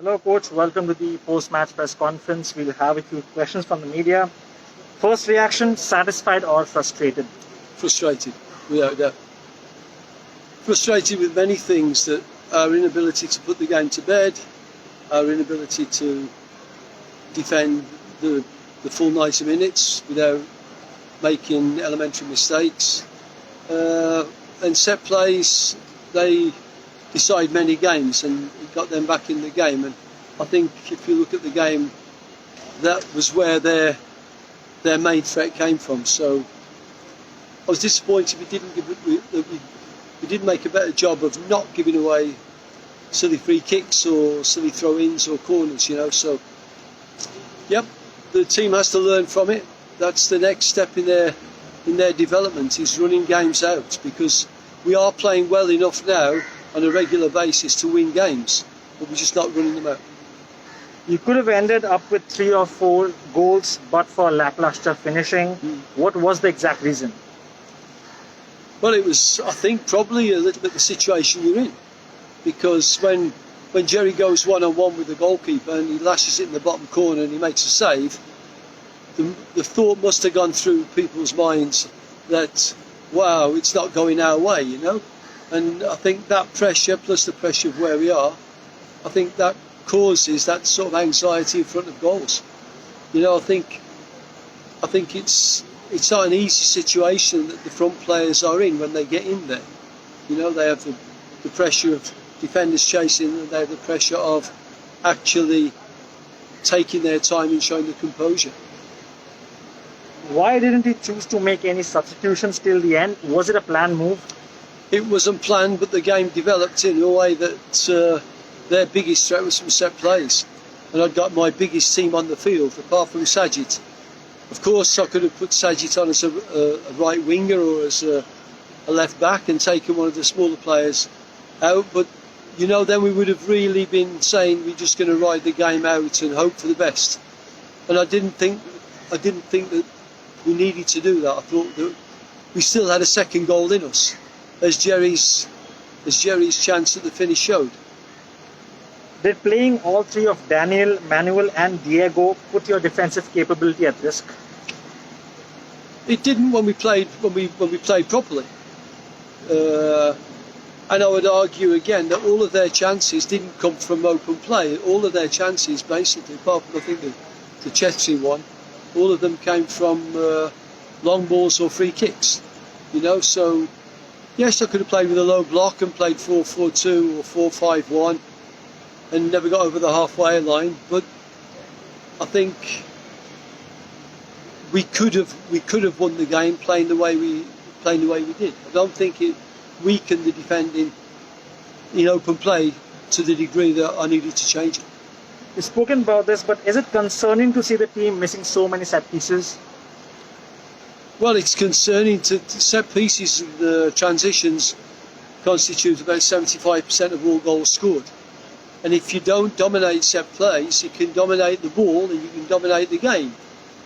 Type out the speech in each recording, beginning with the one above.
Hello, Coach. Welcome to the post-match press conference. We'll have a few questions from the media. First reaction, satisfied or frustrated? Frustrated, without doubt. Frustrated with many things, that our inability to put the game to bed, our inability to defend the full 90 minutes without making elementary mistakes. And set plays, they decide many games, and it got them back in the game. And I think if you look at the game, that was where their main threat came from. So I was disappointed we didn't make a better job of not giving away silly free kicks or silly throw-ins or corners, So, yep, the team has to learn from it. That's the next step in their development, is running games out, because we are playing well enough now on a regular basis to win games, but we're just not running them out. You could have ended up with 3 or 4 goals, but for lackluster finishing. What was the exact reason? Well, it was, I think, probably a little bit the situation you're in, because when Jerry goes one-on-one with the goalkeeper and he lashes it in the bottom corner and he makes a save, the thought must have gone through people's minds that, wow, it's not going our way, And I think that pressure, plus the pressure of where we are, I think that causes that sort of anxiety in front of goals. I think it's not an easy situation that the front players are in when they get in there. They have the pressure of defenders chasing, and they have the pressure of actually taking their time and showing the composure. Why didn't he choose to make any substitutions till the end? Was it a planned move? It wasn't planned, but the game developed in a way that their biggest threat was from set plays. And I'd got my biggest team on the field, apart from Sajid. Of course, I could have put Sajid on as a right winger or as a left back and taken one of the smaller players out. But, then we would have really been saying we're just going to ride the game out and hope for the best. And I didn't think that we needed to do that. I thought that we still had a second goal in us, as Jerry's chance at the finish showed. Did playing all 3 of Daniel, Manuel and Diego put your defensive capability at risk? It didn't when we played properly. And I would argue again that all of their chances didn't come from open play. All of their chances, basically, apart from I think the Chelsea one, all of them came from long balls or free kicks. So yes, I could have played with a low block and played 4-4-2 or 4-5-1 and never got over the halfway line. But I think we could have won the game playing the way we did. I don't think it weakened the defending in open play to the degree that I needed to change it. You've spoken about this, but is it concerning to see the team missing so many set pieces? Well, it's concerning to set pieces. The transitions constitute about 75% of all goals scored. And if you don't dominate set plays, you can dominate the ball and you can dominate the game.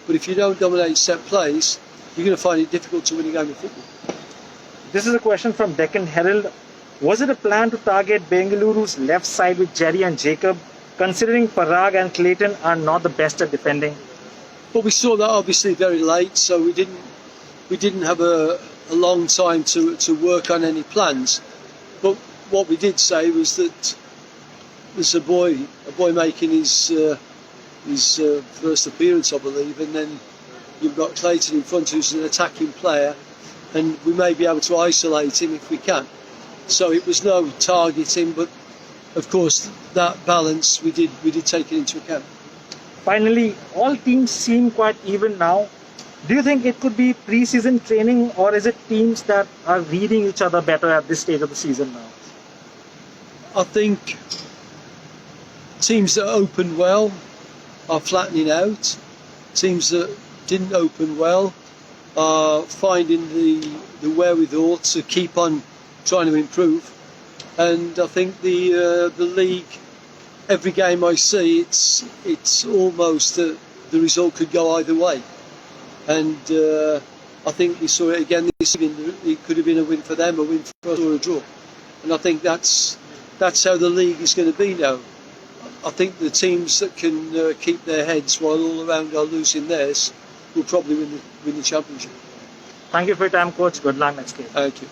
But if you don't dominate set plays, you're going to find it difficult to win a game of football. This is a question from Deccan Herald. Was it a plan to target Bengaluru's left side with Jerry and Jacob, considering Parag and Clayton are not the best at defending? But we saw that obviously very late, so we didn't have a long time to work on any plans. But what we did say was that there's a boy making his first appearance, I believe, and then you've got Clayton in front, who's an attacking player, and we may be able to isolate him if we can. So it was no targeting, but of course that balance we did take it into account. Finally, all teams seem quite even now. Do you think it could be pre-season training, or is it teams that are reading each other better at this stage of the season now? I think teams that opened well are flattening out. Teams that didn't open well are finding the wherewithal to keep on trying to improve. And I think the league, every game I see, it's almost the result could go either way. And I think we saw it again this evening. It could have been a win for them, a win for us, or a draw. And I think that's how the league is going to be now. I think the teams that can keep their heads while all around are losing theirs will probably win the championship. Thank you for your time, coach. Good luck next game. Thank you.